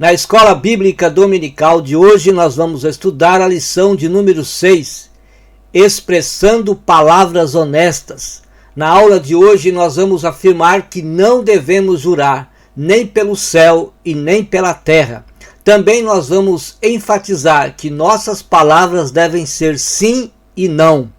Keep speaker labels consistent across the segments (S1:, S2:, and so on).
S1: Na Escola Bíblica Dominical de hoje nós vamos estudar a lição de número 6, Expressando Palavras Honestas. Na aula de hoje nós vamos afirmar que não devemos jurar, nem pelo céu e nem pela terra. Também nós vamos enfatizar que nossas palavras devem ser sim e não.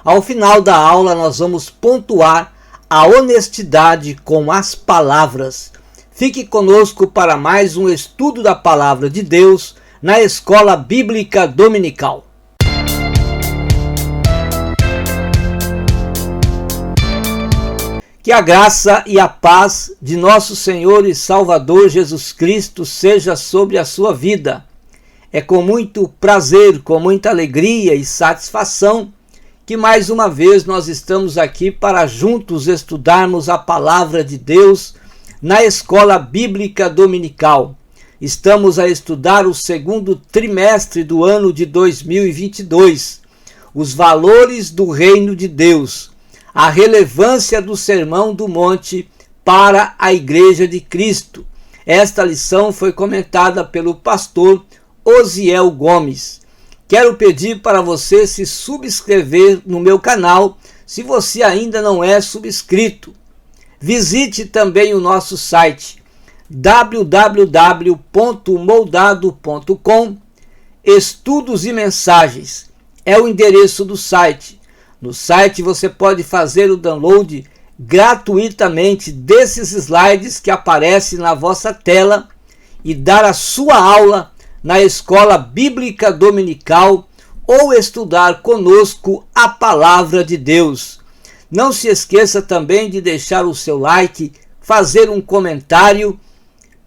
S1: Ao final da aula nós vamos pontuar a honestidade com as palavras. Fique conosco para mais um estudo da Palavra de Deus na Escola Bíblica Dominical. Que a graça e a paz de nosso Senhor e Salvador Jesus Cristo seja sobre a sua vida. É com muito prazer, com muita alegria e satisfação que mais uma vez nós estamos aqui para juntos estudarmos a Palavra de Deus na Escola Bíblica Dominical. Estamos a estudar o segundo trimestre do ano de 2022, os valores do Reino de Deus, a relevância do Sermão do Monte para a Igreja de Cristo. Esta lição foi comentada pelo pastor Osiel Gomes. Quero pedir para você se subscrever no meu canal, se você ainda não é subscrito. Visite também o nosso site www.moldado.com. Estudos e mensagens é o endereço do site. No site você pode fazer o download gratuitamente desses slides que aparecem na vossa tela e dar a sua aula na Escola Bíblica Dominical ou estudar conosco a Palavra de Deus. Não se esqueça também de deixar o seu like, fazer um comentário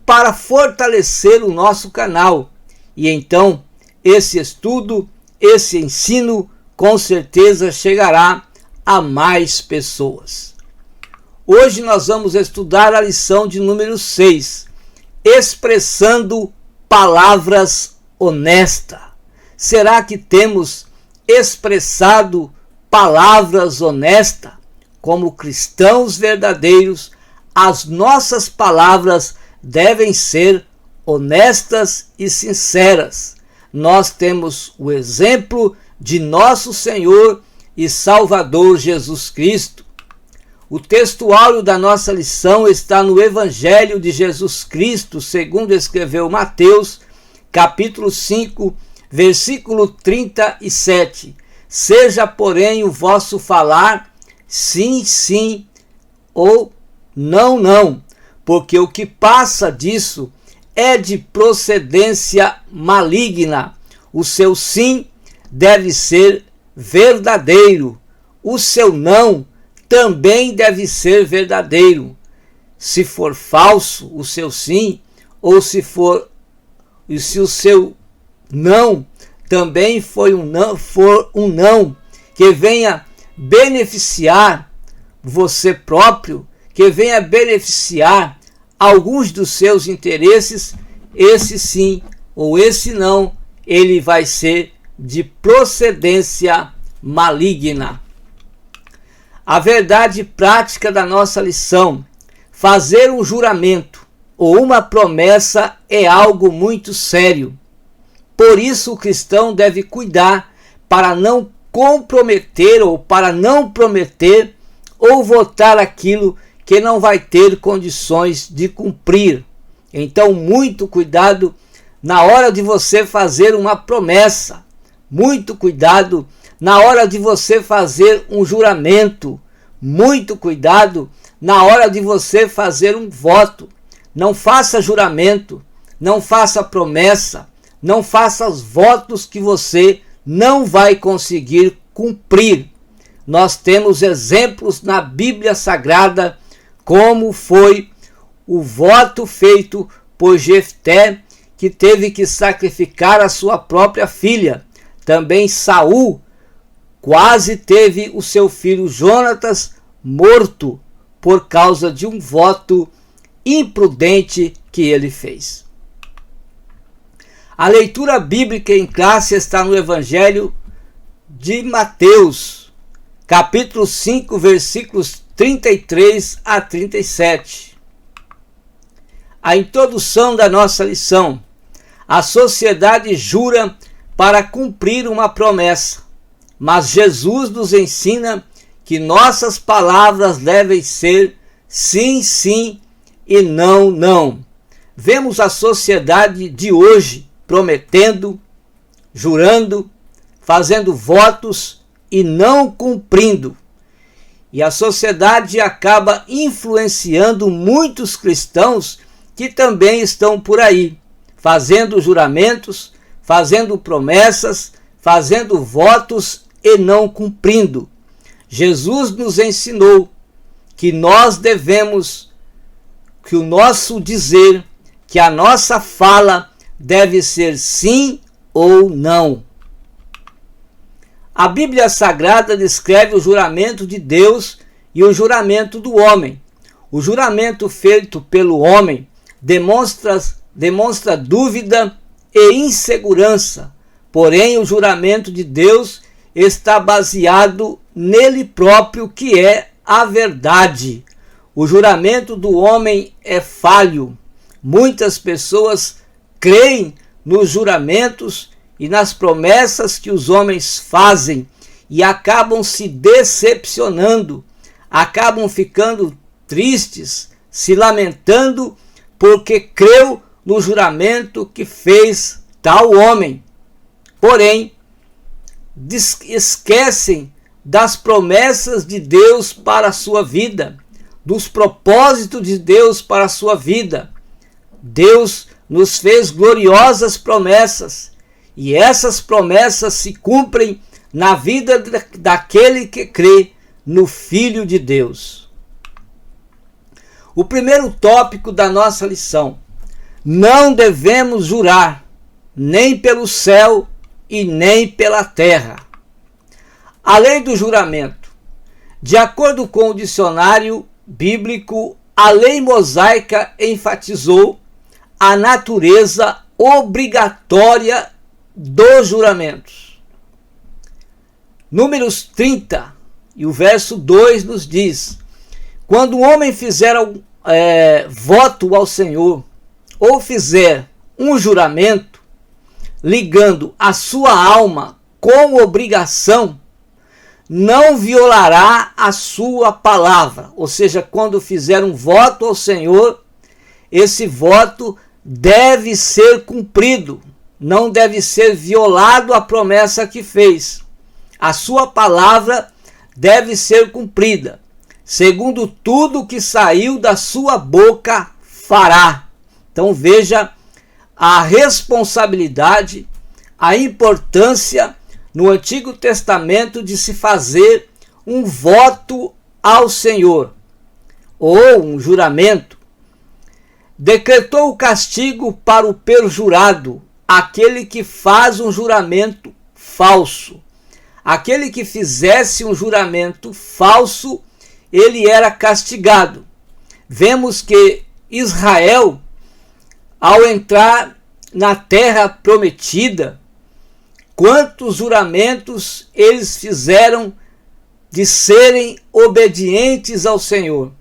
S1: para fortalecer o nosso canal. E então, esse estudo, esse ensino, com certeza chegará a mais pessoas. Hoje nós vamos estudar a lição de número 6, Expressando Palavras Honestas. Será que temos expressado palavras honestas? Como cristãos verdadeiros, as nossas palavras devem ser honestas e sinceras. Nós temos o exemplo de nosso Senhor e Salvador Jesus Cristo. O textuário da nossa lição está no Evangelho de Jesus Cristo, segundo escreveu Mateus, capítulo 5, versículo 37. Seja, porém, o vosso falar sim, sim, ou não, não, porque o que passa disso é de procedência maligna. O seu sim deve ser verdadeiro, o seu não também deve ser verdadeiro. Se for falso o seu sim, ou se o seu não também for um não que venha beneficiar você próprio, que venha beneficiar alguns dos seus interesses, esse sim ou esse não, ele vai ser de procedência maligna. A verdade prática da nossa lição: fazer um juramento ou uma promessa é algo muito sério. Por isso o cristão deve cuidar para não comprometer ou para não prometer ou votar aquilo que não vai ter condições de cumprir. Então, muito cuidado na hora de você fazer uma promessa. Muito cuidado na hora de você fazer um juramento. Muito cuidado na hora de você fazer um voto. Não faça juramento, não faça promessa, não faça os votos que você não vai conseguir cumprir. Nós temos exemplos na Bíblia Sagrada, como foi o voto feito por Jefté, que teve que sacrificar a sua própria filha. Também Saul quase teve o seu filho Jonatas morto por causa de um voto imprudente que ele fez. A leitura bíblica em classe está no Evangelho de Mateus, capítulo 5, versículos 33 a 37. a introdução da nossa lição. A sociedade jura para cumprir uma promessa, mas Jesus nos ensina que nossas palavras devem ser sim, sim e não, não. Vemos a sociedade de hoje prometendo, jurando, fazendo votos e não cumprindo. E a sociedade acaba influenciando muitos cristãos que também estão por aí, fazendo juramentos, fazendo promessas, fazendo votos e não cumprindo. Jesus nos ensinou que nós devemos, que o nosso dizer, que a nossa fala deve ser sim ou não. A Bíblia Sagrada descreve o juramento de Deus e o juramento do homem. O juramento feito pelo homem demonstra dúvida e insegurança, porém o juramento de Deus está baseado nele próprio, que é a verdade. O juramento do homem é falho. Muitas pessoas creem nos juramentos e nas promessas que os homens fazem e acabam se decepcionando, acabam ficando tristes, se lamentando porque creu no juramento que fez tal homem. Porém, esquecem das promessas de Deus para a sua vida, dos propósitos de Deus para a sua vida. Deus nos fez gloriosas promessas, e essas promessas se cumprem na vida daquele que crê no Filho de Deus. O primeiro tópico da nossa lição: não devemos jurar, nem pelo céu e nem pela terra. A lei do juramento. De acordo com o dicionário bíblico, a lei mosaica enfatizou a natureza obrigatória dos juramentos. Números 30 e o verso 2 nos diz: quando um homem fizer voto ao Senhor, ou fizer um juramento, ligando a sua alma com obrigação, não violará a sua palavra. Ou seja, quando fizer um voto ao Senhor, esse voto deve ser cumprido, não deve ser violado a promessa que fez. A sua palavra deve ser cumprida. Segundo tudo que saiu da sua boca fará. Então veja a responsabilidade, a importância no Antigo Testamento de se fazer um voto ao Senhor, ou um juramento. Decretou o castigo para o perjurado, aquele que faz um juramento falso. Aquele que fizesse um juramento falso, ele era castigado. Vemos que Israel, ao entrar na terra prometida, quantos juramentos eles fizeram de serem obedientes ao Senhor.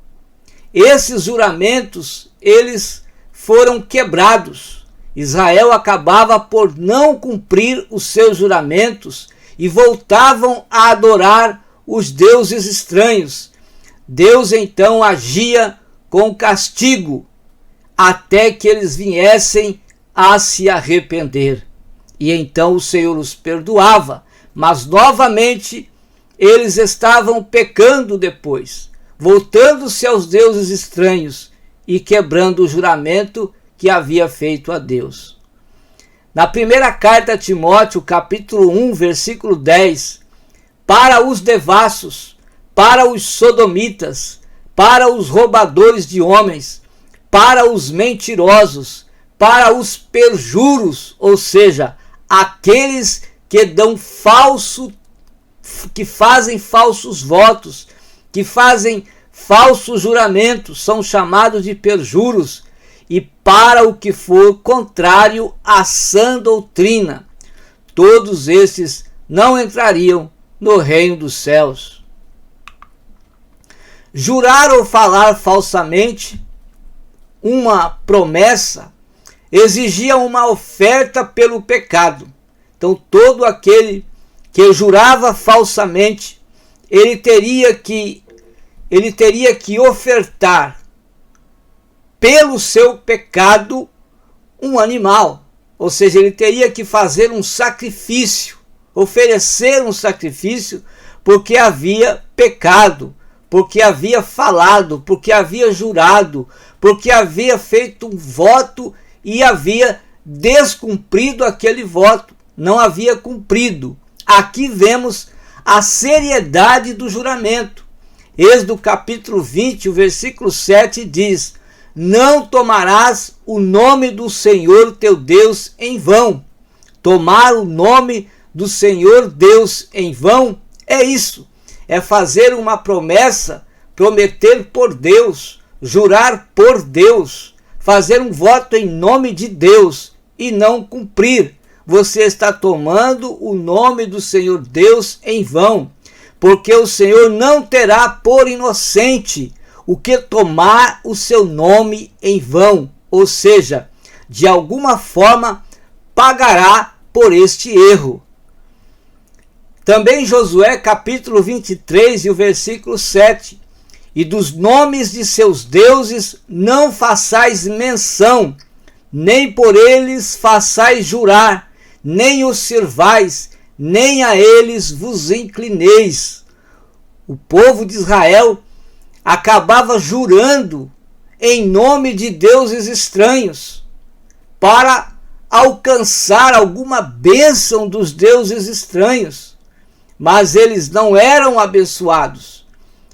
S1: Esses juramentos, eles foram quebrados. Israel acabava por não cumprir os seus juramentos e voltavam a adorar os deuses estranhos. Deus então agia com castigo até que eles viessem a se arrepender. E então o Senhor os perdoava, mas novamente eles estavam pecando depois, voltando-se aos deuses estranhos e quebrando o juramento que havia feito a Deus. Na primeira carta a Timóteo, capítulo 1, versículo 10, para os devassos, para os sodomitas, para os roubadores de homens, para os mentirosos, para os perjuros, ou seja, aqueles que que fazem falsos votos, que fazem falsos juramentos, são chamados de perjuros, e para o que for contrário à sã doutrina, todos esses não entrariam no reino dos céus. Jurar ou falar falsamente uma promessa exigia uma oferta pelo pecado. Então todo aquele que jurava falsamente, ele teria que ofertar pelo seu pecado um animal, ou seja, ele teria que fazer um sacrifício, oferecer um sacrifício, porque havia pecado, porque havia falado, porque havia jurado, porque havia feito um voto e havia descumprido aquele voto, não havia cumprido. Aqui vemos a seriedade do juramento. Êxodo capítulo 20, o versículo 7 diz: não tomarás o nome do Senhor teu Deus em vão. Tomar o nome do Senhor Deus em vão é isso. É fazer uma promessa, prometer por Deus, jurar por Deus, fazer um voto em nome de Deus e não cumprir. Você está tomando o nome do Senhor Deus em vão, porque o Senhor não terá por inocente o que tomar o seu nome em vão, ou seja, de alguma forma pagará por este erro. Também Josué capítulo 23 e o versículo 7: e dos nomes de seus deuses não façais menção, nem por eles façais jurar, nem os sirvais, nem a eles vos inclineis. O povo de Israel acabava jurando em nome de deuses estranhos para alcançar alguma bênção dos deuses estranhos, mas eles não eram abençoados.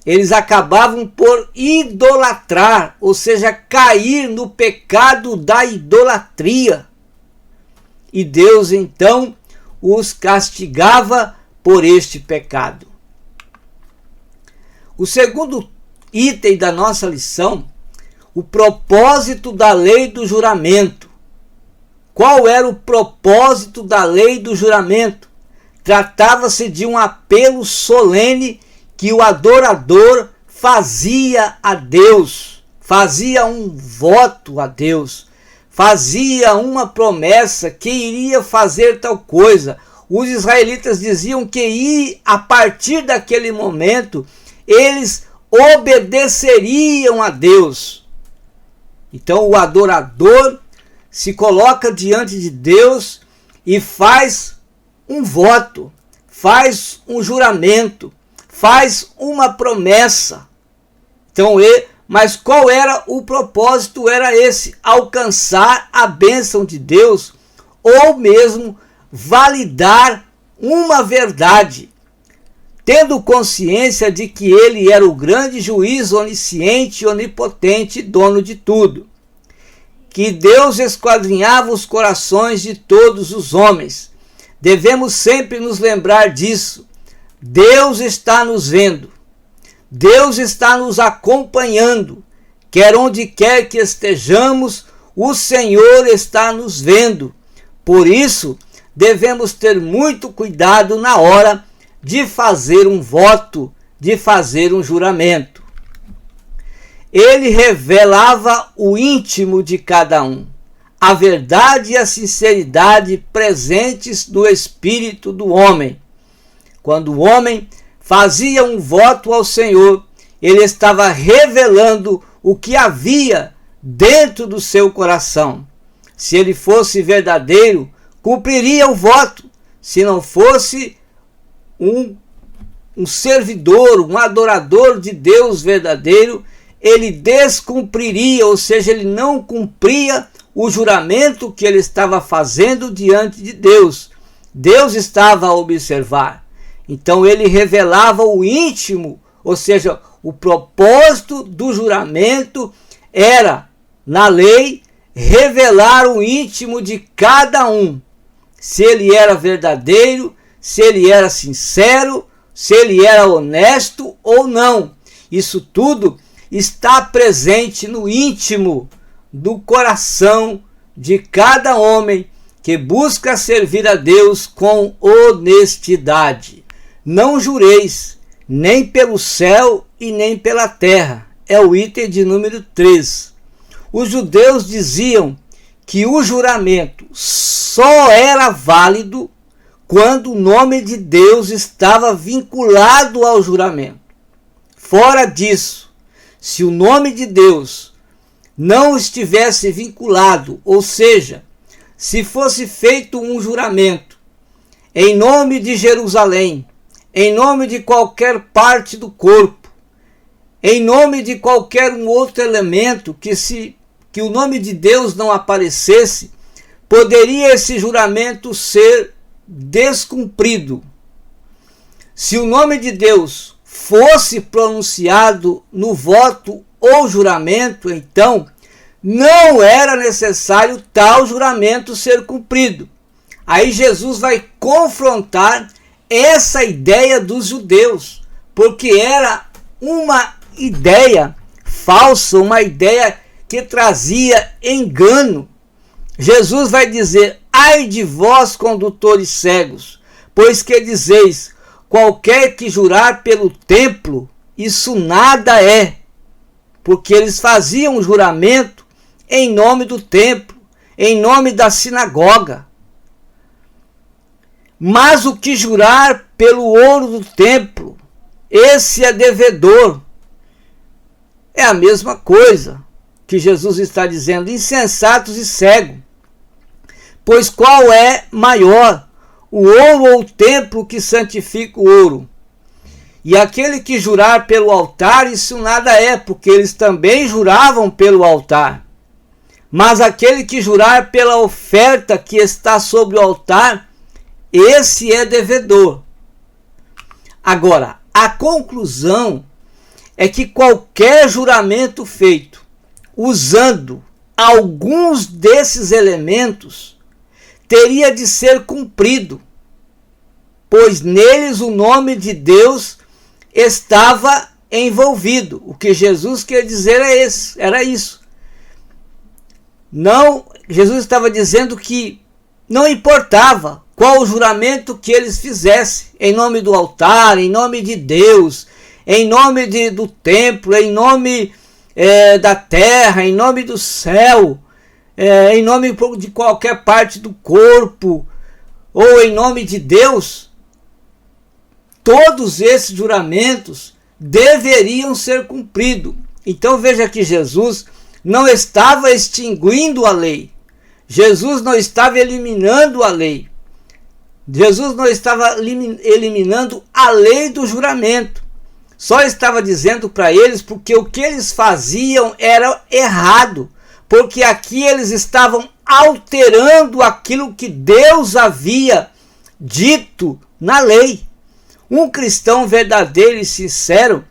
S1: Eles acabavam por idolatrar, ou seja, cair no pecado da idolatria. E Deus então os castigava por este pecado. O segundo item da nossa lição, o propósito da lei do juramento. Qual era o propósito da lei do juramento? Tratava-se de um apelo solene que o adorador fazia a Deus, fazia um voto a Deus, fazia uma promessa que iria fazer tal coisa. Os israelitas diziam que a partir daquele momento eles obedeceriam a Deus. Então o adorador se coloca diante de Deus e faz um voto, faz um juramento, faz uma promessa. Então, mas qual era o propósito? Era esse: alcançar a bênção de Deus, ou mesmo validar uma verdade, tendo consciência de que ele era o grande juiz, onisciente, onipotente, dono de tudo, que Deus esquadrinhava os corações de todos os homens. Devemos sempre nos lembrar disso. Deus está nos vendo, Deus está nos acompanhando, quer onde quer que estejamos, o Senhor está nos vendo. Por isso, devemos ter muito cuidado na hora de fazer um voto, de fazer um juramento. Ele revelava o íntimo de cada um, a verdade e a sinceridade presentes no espírito do homem. Quando o homem fazia um voto ao Senhor, ele estava revelando o que havia dentro do seu coração. Se ele fosse verdadeiro, cumpriria o voto. Se não fosse um servidor, um adorador de Deus verdadeiro, ele descumpriria, ou seja, ele não cumpria o juramento que ele estava fazendo diante de Deus. Deus estava a observar. Então ele revelava o íntimo, ou seja, o propósito do juramento era, na lei, revelar o íntimo de cada um. Se ele era verdadeiro, se ele era sincero, se ele era honesto ou não. Isso tudo está presente no íntimo do coração de cada homem que busca servir a Deus com honestidade. Não jureis, nem pelo céu e nem pela terra. É o item de número 3. Os judeus diziam que o juramento só era válido quando o nome de Deus estava vinculado ao juramento. Fora disso, se o nome de Deus não estivesse vinculado, ou seja, se fosse feito um juramento em nome de Jerusalém, em nome de qualquer parte do corpo, em nome de qualquer um outro elemento que o nome de Deus não aparecesse, poderia esse juramento ser descumprido. Se o nome de Deus fosse pronunciado no voto ou juramento, então não era necessário tal juramento ser cumprido. Aí Jesus vai confrontar essa ideia dos judeus, porque era uma ideia falsa, uma ideia que trazia engano. Jesus vai dizer: ai de vós, condutores cegos, pois que dizeis, qualquer que jurar pelo templo, isso nada é. Porque eles faziam um juramento em nome do templo, em nome da sinagoga. Mas o que jurar pelo ouro do templo, esse é devedor. É a mesma coisa que Jesus está dizendo: insensatos e cegos. Pois qual é maior, o ouro ou o templo que santifica o ouro? E aquele que jurar pelo altar, isso nada é, porque eles também juravam pelo altar. Mas aquele que jurar pela oferta que está sobre o altar, esse é devedor. Agora, a conclusão é que qualquer juramento feito usando alguns desses elementos teria de ser cumprido, pois neles o nome de Deus estava envolvido. O que Jesus quer dizer era isso. Não, Jesus estava dizendo que não importava qual o juramento que eles fizessem, em nome do altar, em nome de Deus, em nome do templo, em nome da terra, em nome do céu, em nome de qualquer parte do corpo, ou em nome de Deus. Todos esses juramentos deveriam ser cumpridos. Então veja que Jesus não estava extinguindo a lei. Jesus não estava eliminando a lei. Jesus não estava eliminando a lei do juramento. Só estava dizendo para eles porque o que eles faziam era errado. Porque aqui eles estavam alterando aquilo que Deus havia dito na lei. Um cristão verdadeiro e sincero,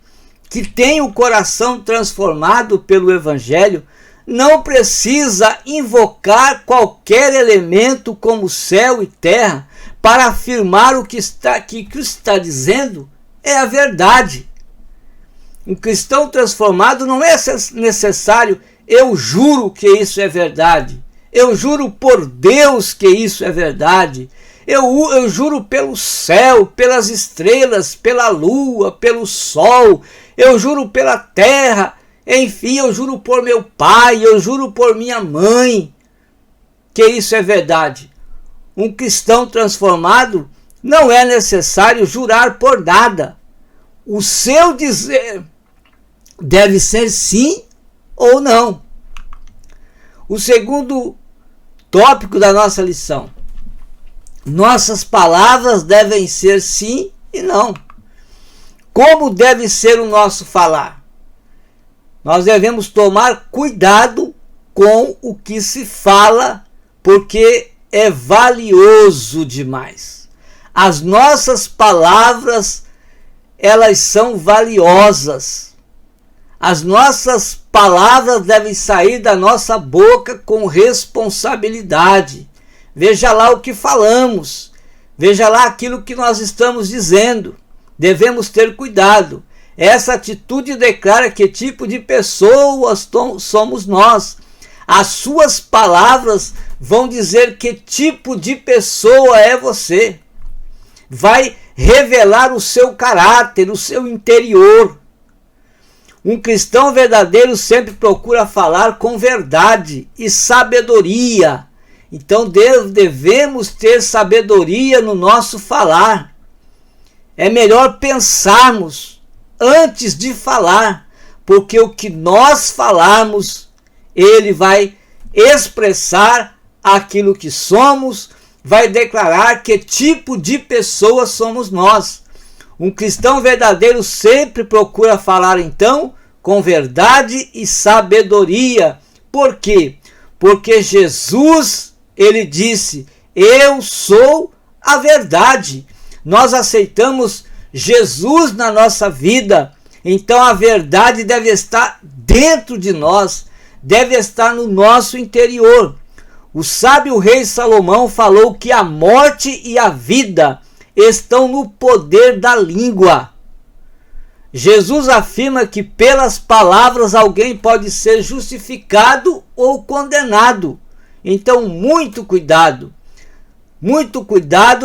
S1: que tem o coração transformado pelo Evangelho, não precisa invocar qualquer elemento como céu e terra para afirmar o que está dizendo é a verdade. Um cristão transformado não é necessário: eu juro que isso é verdade, eu juro por Deus que isso é verdade, eu juro pelo céu, pelas estrelas, pela lua, pelo sol, eu juro pela terra, enfim, eu juro por meu pai, eu juro por minha mãe que isso é verdade. Um cristão transformado não é necessário jurar por nada. O seu dizer deve ser sim ou não. O segundo tópico da nossa lição: nossas palavras devem ser sim e não. Como deve ser o nosso falar? Nós devemos tomar cuidado com o que se fala, porque é valioso demais. As nossas palavras, elas são valiosas. As nossas palavras devem sair da nossa boca com responsabilidade. Veja lá o que falamos. Veja lá aquilo que nós estamos dizendo. Devemos ter cuidado. Essa atitude declara que tipo de pessoas somos nós. As suas palavras vão dizer que tipo de pessoa é você. Vai revelar o seu caráter, o seu interior. Um cristão verdadeiro sempre procura falar com verdade e sabedoria. Então devemos ter sabedoria no nosso falar. É melhor pensarmos antes de falar, porque o que nós falarmos, ele vai expressar aquilo que somos, vai declarar que tipo de pessoa somos nós. Um cristão verdadeiro sempre procura falar, então, com verdade e sabedoria. Por quê? Porque Jesus, ele disse: eu sou a verdade. Nós aceitamos Jesus na nossa vida, então a verdade deve estar dentro de nós, deve estar no nosso interior. O sábio rei Salomão falou que a morte e a vida estão no poder da língua. Jesus afirma que pelas palavras alguém pode ser justificado ou condenado. Então, muito cuidado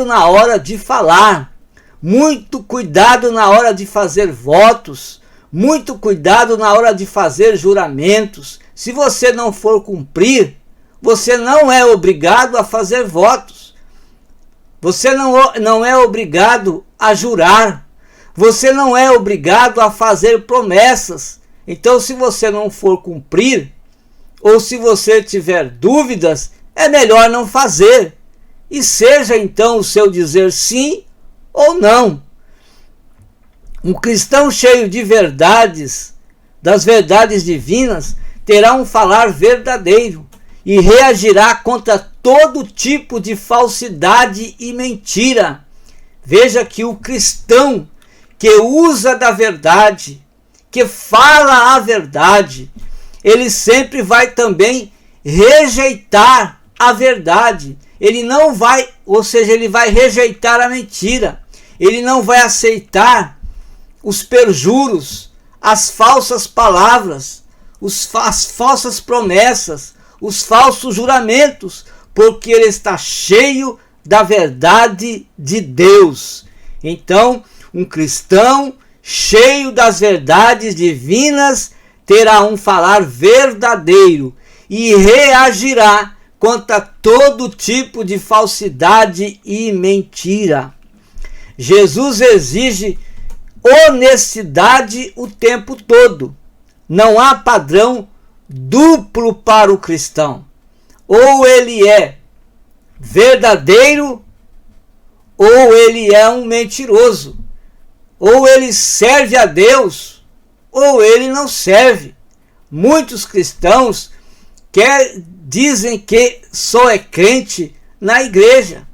S1: na hora de falar, muito cuidado na hora de fazer votos, muito cuidado na hora de fazer juramentos. Se você não for cumprir, você não é obrigado a fazer votos. Você não é obrigado a jurar. Você não é obrigado a fazer promessas. Então, se você não for cumprir, ou se você tiver dúvidas, é melhor não fazer. E seja então o seu dizer sim ou não. Um cristão cheio de verdades, das verdades divinas, terá um falar verdadeiro e reagirá contra todo tipo de falsidade e mentira. Veja que o cristão que usa da verdade, que fala a verdade, ele sempre vai também rejeitar a verdade. Ele não vai, ou seja, ele vai rejeitar a mentira. Ele não vai aceitar os perjuros, as falsas palavras, as falsas promessas, os falsos juramentos, porque ele está cheio da verdade de Deus. Então, um cristão cheio das verdades divinas terá um falar verdadeiro e reagirá contra todo tipo de falsidade e mentira. Jesus exige honestidade o tempo todo. Não há padrão duplo para o cristão. Ou ele é verdadeiro, ou ele é um mentiroso. Ou ele serve a Deus, ou ele não serve. Muitos cristãos dizem que só é crente na igreja.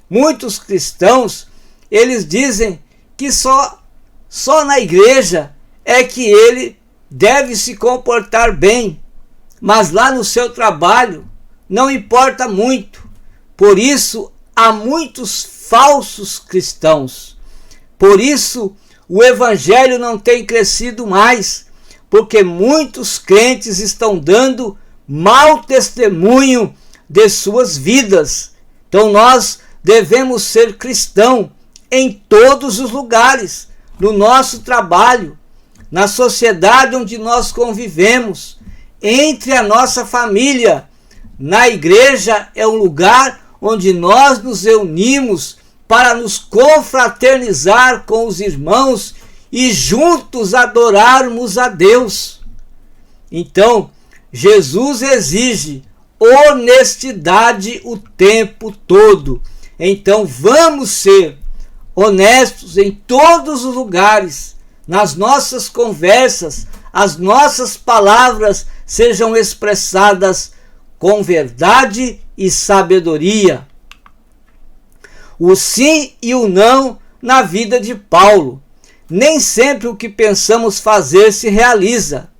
S1: Muitos cristãos, eles dizem que só na igreja é que ele deve se comportar bem, mas lá no seu trabalho não importa muito. Por isso há muitos falsos cristãos. Por isso o evangelho não tem crescido mais, porque muitos crentes estão dando mau testemunho de suas vidas. Então nós devemos ser cristão em todos os lugares, no nosso trabalho, na sociedade onde nós convivemos, entre a nossa família. Na igreja é um lugar onde nós nos reunimos para nos confraternizar com os irmãos e juntos adorarmos a Deus. Então, Jesus exige honestidade o tempo todo. Então, vamos ser honestos em todos os lugares, nas nossas conversas, as nossas palavras sejam expressadas com verdade e sabedoria. O sim e o não na vida de Paulo. Nem sempre o que pensamos fazer se realiza.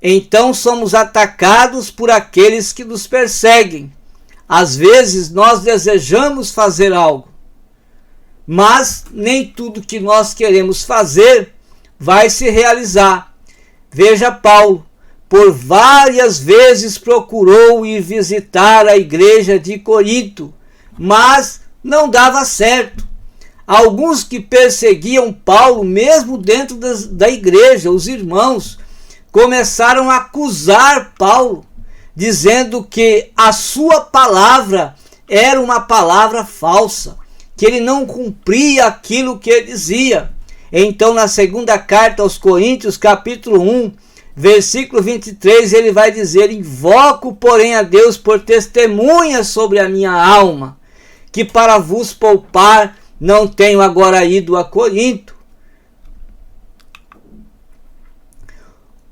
S1: Então somos atacados por aqueles que nos perseguem. Às vezes nós desejamos fazer algo, mas nem tudo que nós queremos fazer vai se realizar. Veja Paulo, por várias vezes procurou ir visitar a igreja de Corinto, mas não dava certo. Alguns que perseguiam Paulo, mesmo dentro da igreja, os irmãos, começaram a acusar Paulo, dizendo que a sua palavra era uma palavra falsa, que ele não cumpria aquilo que ele dizia. Então, na segunda carta aos Coríntios, capítulo 1, versículo 23, ele vai dizer: invoco, porém, a Deus por testemunha sobre a minha alma, que para vos poupar não tenho agora ido a Corinto.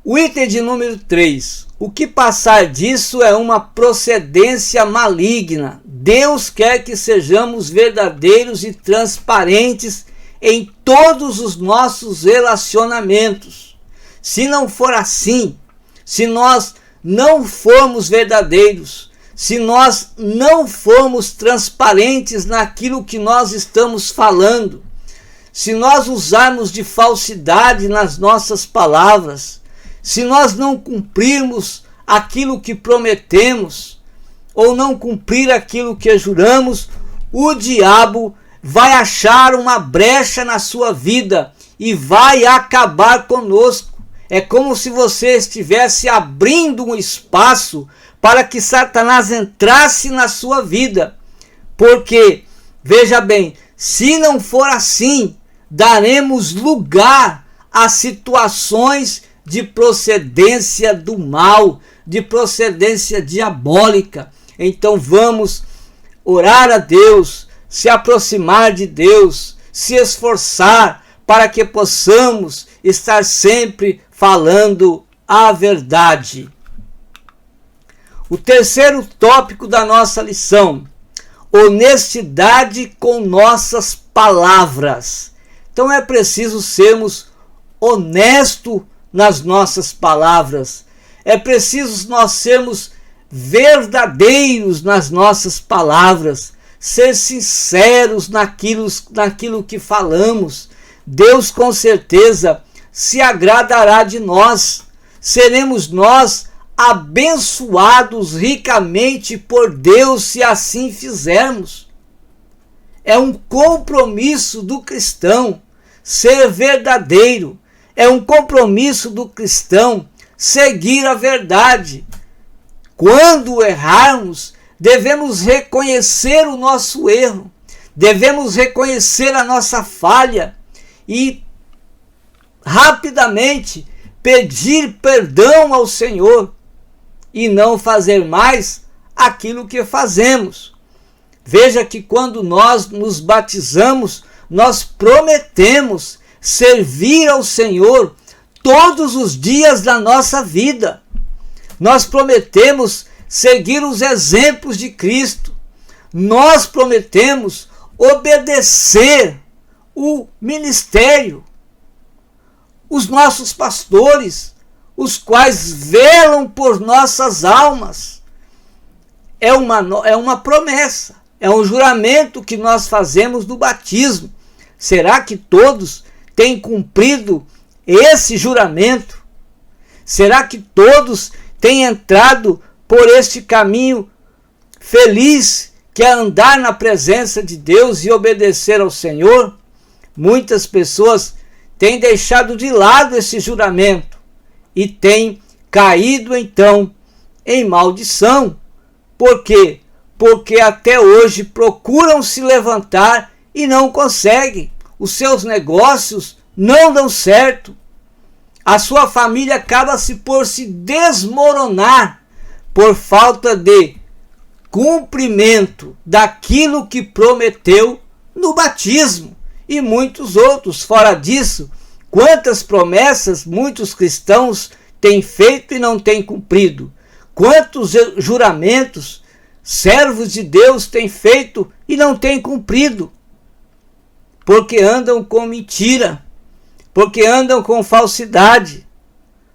S1: O item de número 3. O que passar disso é uma procedência maligna. Deus quer que sejamos verdadeiros e transparentes em todos os nossos relacionamentos. Se não for assim, se nós não formos verdadeiros, se nós não formos transparentes naquilo que nós estamos falando, se nós usarmos de falsidade nas nossas palavras, se nós não cumprirmos aquilo que prometemos, ou não cumprir aquilo que juramos, o diabo vai achar uma brecha na sua vida e vai acabar conosco. É como se você estivesse abrindo um espaço para que Satanás entrasse na sua vida. Porque, veja bem, se não for assim, daremos lugar a situações de procedência do mal, de procedência diabólica. Então vamos orar a Deus, se aproximar de Deus, se esforçar para que possamos estar sempre falando a verdade. O terceiro tópico da nossa lição: honestidade com nossas palavras. Então é preciso sermos honestos nas nossas palavras. É preciso nós sermos verdadeiros nas nossas palavras, ser sinceros naquilo que falamos. Deus com certeza se agradará de nós. Seremos nós abençoados ricamente por Deus se assim fizermos. É um compromisso do cristão ser verdadeiro. É um compromisso do cristão seguir a verdade. Quando errarmos, devemos reconhecer o nosso erro, devemos reconhecer a nossa falha e rapidamente pedir perdão ao Senhor e não fazer mais aquilo que fazemos. Veja que quando nós nos batizamos, nós prometemos servir ao Senhor todos os dias da nossa vida. Nós prometemos seguir os exemplos de Cristo. Nós prometemos obedecer o ministério, os nossos pastores, os quais velam por nossas almas. É uma promessa, é um juramento que nós fazemos no batismo. Será que todos têm cumprido esse juramento? Será que todos têm entrado por este caminho feliz, que é andar na presença de Deus e obedecer ao Senhor? Muitas pessoas têm deixado de lado esse juramento e têm caído então em maldição. Por quê? Porque até hoje procuram se levantar e não conseguem. Os seus negócios não dão certo. A sua família acaba-se por se desmoronar por falta de cumprimento daquilo que prometeu no batismo. E muitos outros. Fora disso, quantas promessas muitos cristãos têm feito e não têm cumprido? Quantos juramentos servos de Deus têm feito e não têm cumprido? Porque andam com mentira, porque andam com falsidade,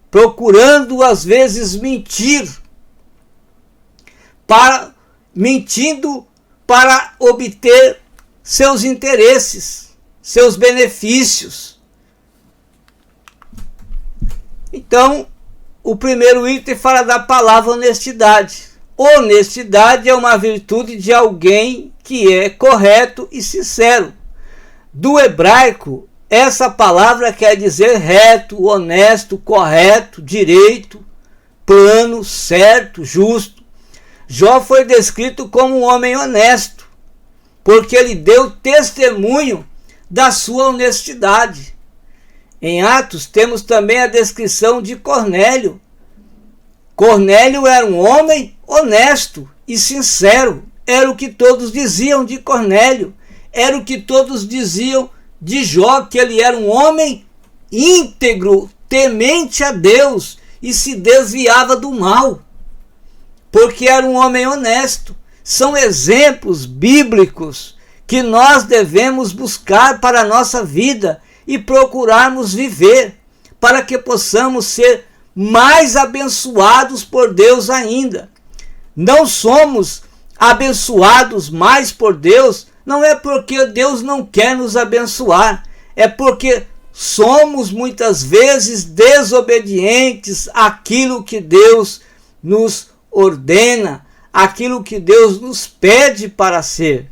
S1: procurando às vezes mentindo para obter seus interesses, seus benefícios. Então, o primeiro item fala da palavra honestidade. Honestidade é uma virtude de alguém que é correto e sincero. Do hebraico, essa palavra quer dizer reto, honesto, correto, direito, plano, certo, justo. Jó foi descrito como um homem honesto, porque ele deu testemunho da sua honestidade. Em Atos temos também a descrição de Cornélio. Cornélio era um homem honesto e sincero. Era o que todos diziam de Cornélio. Era o que todos diziam de Jó, que ele era um homem íntegro, temente a Deus e se desviava do mal, porque era um homem honesto. São exemplos bíblicos que nós devemos buscar para a nossa vida e procurarmos viver, para que possamos ser mais abençoados por Deus ainda. Não somos abençoados mais por Deus, não é porque Deus não quer nos abençoar, é porque somos muitas vezes desobedientes àquilo que Deus nos ordena, aquilo que Deus nos pede para ser.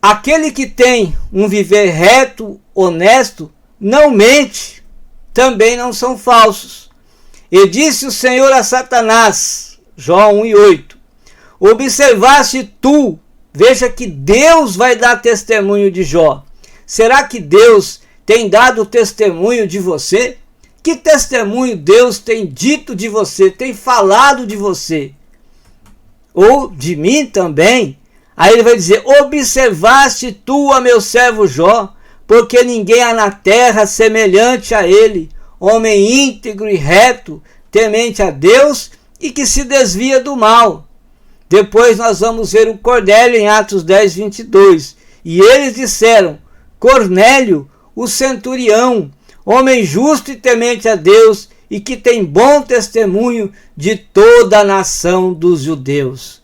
S1: Aquele que tem um viver reto, honesto, não mente, também não são falsos. E disse o Senhor a Satanás, Jó 1:8, observaste tu, veja que Deus vai dar testemunho de Jó. Será que Deus tem dado testemunho de você? Que testemunho Deus tem dito de você, tem falado de você? Ou de mim também? Aí ele vai dizer, observaste tu a meu servo Jó, porque ninguém há na terra semelhante a ele, homem íntegro e reto, temente a Deus e que se desvia do mal. Depois nós vamos ver o Cornélio em Atos 10:22. E eles disseram, Cornélio, o centurião, homem justo e temente a Deus e que tem bom testemunho de toda a nação dos judeus.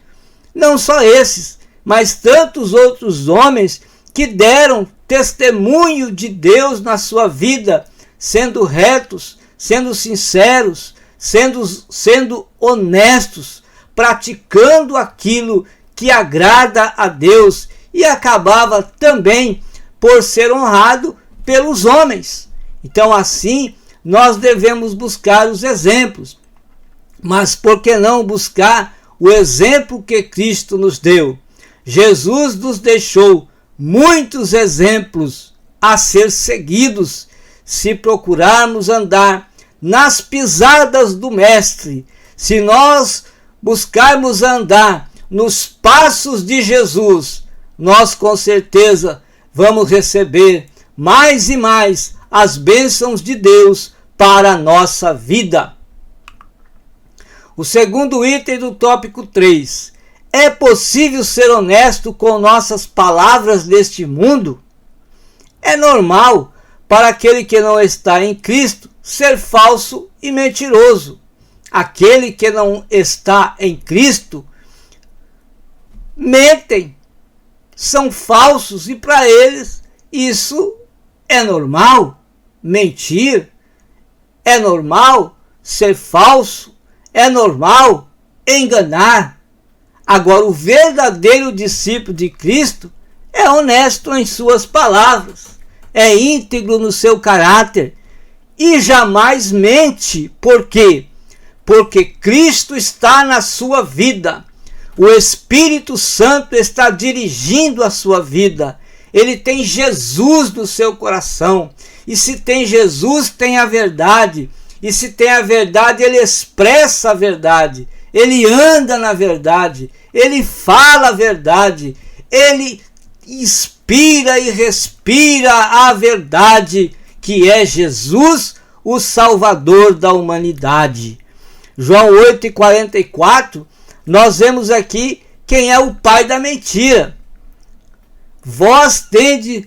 S1: Não só esses, mas tantos outros homens que deram testemunho de Deus na sua vida, sendo retos, sendo sinceros, sendo honestos, praticando aquilo que agrada a Deus e acabava também por ser honrado pelos homens. Então assim nós devemos buscar os exemplos, mas por que não buscar o exemplo que Cristo nos deu? Jesus nos deixou muitos exemplos a ser seguidos se procurarmos andar nas pisadas do Mestre. Se nós buscarmos andar nos passos de Jesus, nós com certeza vamos receber mais e mais as bênçãos de Deus para a nossa vida. O segundo item do tópico 3. É possível ser honesto com nossas palavras neste mundo? É normal para aquele que não está em Cristo ser falso e mentiroso. Aquele que não está em Cristo mentem, são falsos e para eles isso é normal. Mentir é normal, ser falso é normal, enganar. Agora, o verdadeiro discípulo de Cristo é honesto em suas palavras, é íntegro no seu caráter e jamais mente. Por quê? Porque Cristo está na sua vida. O Espírito Santo está dirigindo a sua vida. Ele tem Jesus no seu coração. E se tem Jesus, tem a verdade. E se tem a verdade, ele expressa a verdade. Ele anda na verdade. Ele fala a verdade. Ele inspira e respira a verdade, que é Jesus, o Salvador da humanidade. João 8:44, nós vemos aqui quem é o pai da mentira. Vós tendes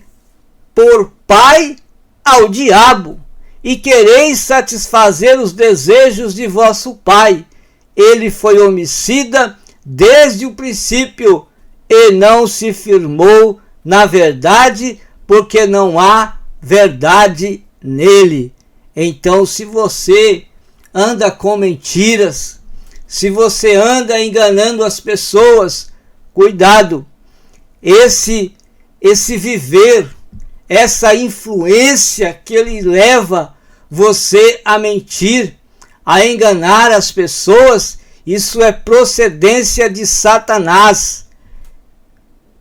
S1: por pai ao diabo, e quereis satisfazer os desejos de vosso pai. Ele foi homicida desde o princípio, e não se firmou na verdade, porque não há verdade nele. Então, se você anda com mentiras, se você anda enganando as pessoas, cuidado. Esse esse viver, essa influência que ele leva você a mentir, a enganar as pessoas, isso é procedência de Satanás.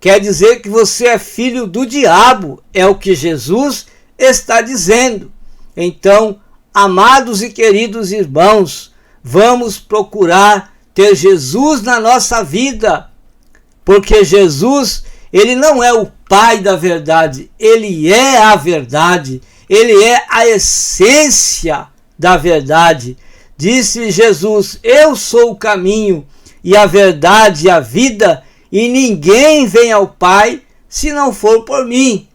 S1: Quer dizer que você é filho do diabo, é o que Jesus está dizendo. Então, amados e queridos irmãos, vamos procurar ter Jesus na nossa vida, porque Jesus, ele não é o Pai da verdade, ele é a verdade, ele é a essência da verdade. Disse Jesus: eu sou o caminho e a verdade e a vida, e ninguém vem ao Pai se não for por mim.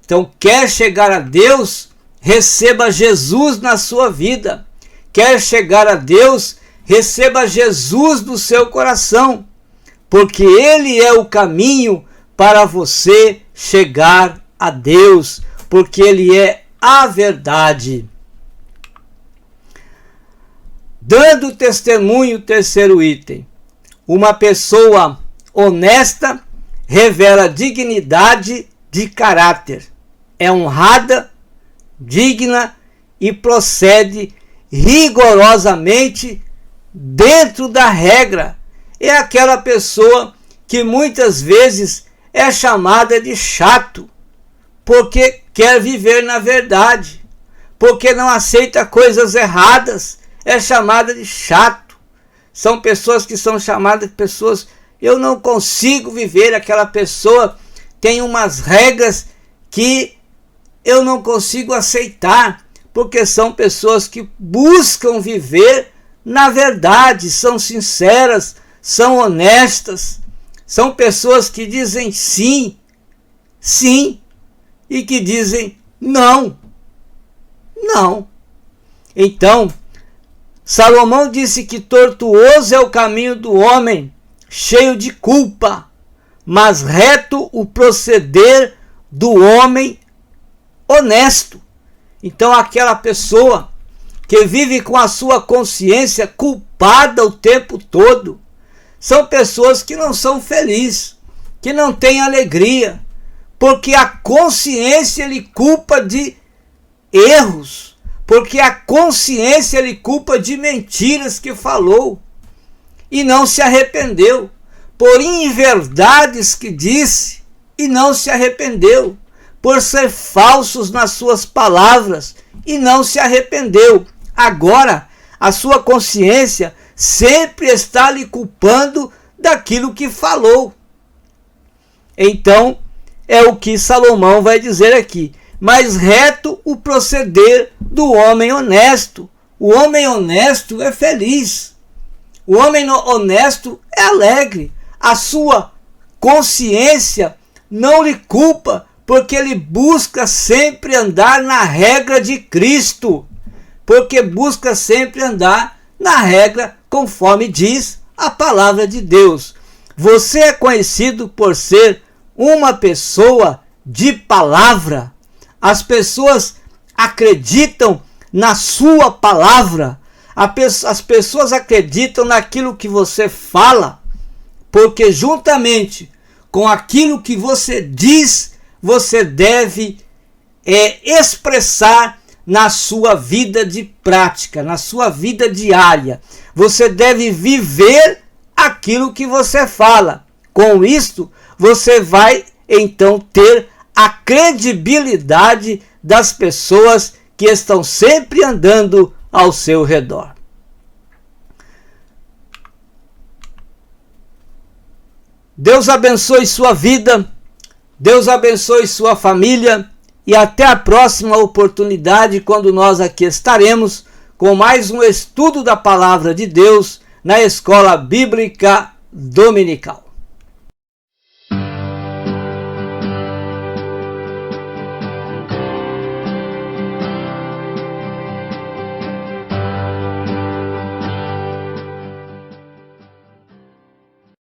S1: Então, quer chegar a Deus? Receba Jesus na sua vida. Quer chegar a Deus? Receba Jesus no seu coração, porque ele é o caminho para você chegar a Deus, porque ele é a verdade. Dando testemunho, terceiro item. Uma pessoa honesta revela dignidade de caráter. É honrada, digna e procede rigorosamente dentro da regra. É aquela pessoa que muitas vezes é chamada de chato, porque quer viver na verdade, porque não aceita coisas erradas, é chamada de chato. São pessoas que são chamadas de pessoas, eu não consigo viver, aquela pessoa tem umas regras que eu não consigo aceitar, porque são pessoas que buscam viver na verdade, são sinceras, são honestas, são pessoas que dizem sim, sim, e que dizem não, não. Então, Salomão disse que tortuoso é o caminho do homem, cheio de culpa, mas reto o proceder do homem honesto. Então, aquela pessoa que vive com a sua consciência culpada o tempo todo, são pessoas que não são felizes, que não têm alegria, porque a consciência lhe culpa de erros, porque a consciência lhe culpa de mentiras que falou e não se arrependeu, por inverdades que disse e não se arrependeu, por ser falsos nas suas palavras e não se arrependeu. Agora, a sua consciência sempre está lhe culpando daquilo que falou. Então, é o que Salomão vai dizer aqui. Mas reto o proceder do homem honesto. O homem honesto é feliz. O homem honesto é alegre. A sua consciência não lhe culpa, porque ele busca sempre andar na regra de Cristo. Porque busca sempre andar na regra conforme diz a palavra de Deus. Você é conhecido por ser uma pessoa de palavra. As pessoas acreditam na sua palavra. As pessoas acreditam naquilo que você fala, porque juntamente com aquilo que você diz, você deve expressar na sua vida de prática, na sua vida diária. Você deve viver aquilo que você fala. Com isto, você vai então ter a credibilidade das pessoas que estão sempre andando ao seu redor. Deus abençoe sua vida, Deus abençoe sua família e até a próxima oportunidade, quando nós aqui estaremos com mais um estudo da Palavra de Deus na Escola Bíblica Dominical.